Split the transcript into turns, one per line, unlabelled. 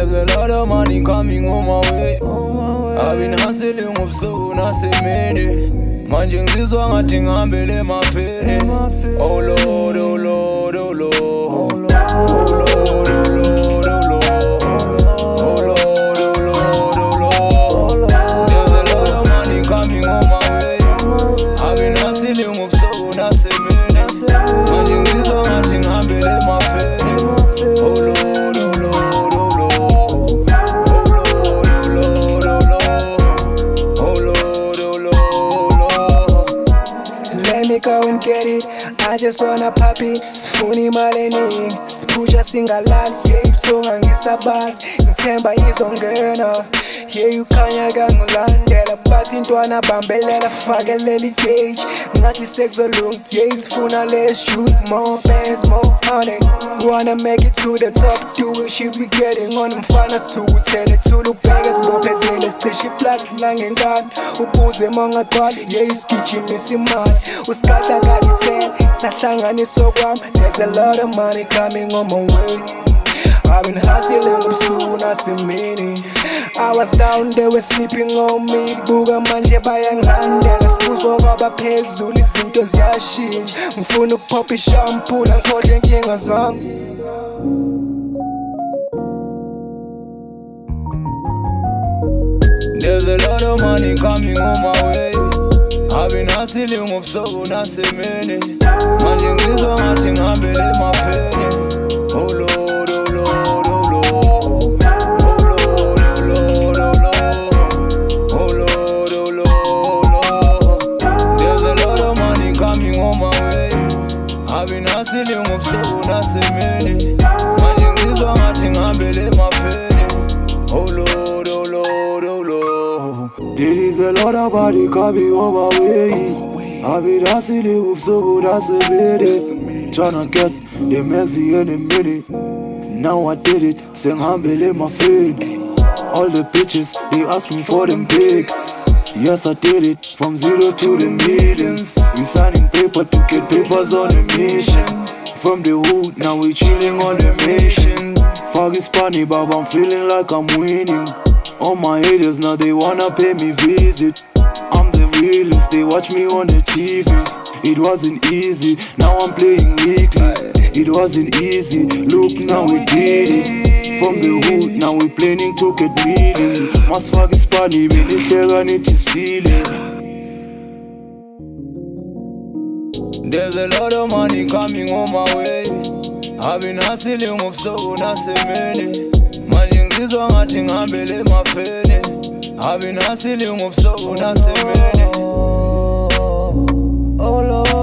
There's a lot of money coming on my way. I've been hustling ubusuku nasemini. Manje ngizizwa ngathi ngihambele emafeni. Oh Lord, oh Lord, oh Lord, oh Lord, oh Lord, oh Lord, oh Lord, oh Lord, oh Lord. There's a lot of money coming on my way. I've been hustling ubusuku nasemini. Manje ngizizwa ngathi ngihambele emafeni. Oh Lord, oh Lord, oh Lord, oh Lord, oh Lord, oh Lord, oh Lord.
Let me go and get it, I just wanna pop it. Sifuni maleni, sipuja singalali. Yeah, uthunga ngisabasi, ngithemba izongena. Yeah, ukhanyaga ngilandela, bathi intwana bambelela, fakelela igauge. Ngathi sekuzolunga, yeah, sifuna let's shoot more bands, more honey. Wanna make it to the top, doing shit we getting on. Mfana sukuthele thula ubheke sibophezele, sicishe iflagi langengane. Ubuze mongadwali, yeah, isigijimisa imali. Usikahla kalithele, sahlanganiswa kwami. There's a lot of money coming on my way. I've been hustling ubusuku nasemini. I was down, they were sleeping on me. Buka manje bayangilandela, sibuzwa kwabaphezulu, izinto ziyashintsha. Ngifuna ukupopha ishampoo, ngikhohlwe inkinga zami.
There's a lot of money coming on my way. I've been hustling ubusuku nasemini. Manje ngizizwa ngathi ngihambele emafeni. Oh Lord, oh Lord, oh Lord, oh Lord, oh Lord, oh Lord, oh Lord, oh Lord, oh Lord. There's a lot of money coming on my way. I've been hustling ubusuku nasemini. Manje ngizizwa ngathi ngihambele emafeni. Oh Lord, oh Lord, oh Lord. There is a lot of money coming on my way. I've been hustling ubusuku nasemini. Tryna get the Maxi in a minute. Now I did it, sing humble in my feet. All the bitches, they ask me for them pics. Yes, I did it, from zero to the millions. We signing paper to get papers on a mission. From the hood, now we chilling on the mission. Fuck is funny, but I'm feeling like I'm winning. All my haters, now they wanna pay me visit. I'm the realest, they watch me on the TV. It wasn't easy, now I'm playing weekly. It wasn't easy, look now we did it. From the hood, now we planning to get million. Mas fuck is funny, man, if they're it is feeling. There's a lot of money coming on my way. I've been hustling ubusuku nasemini. Manje ngizizwa ngathi ngihambele emafeni. I've been hustling ubusuku nasemini. Oh Lord.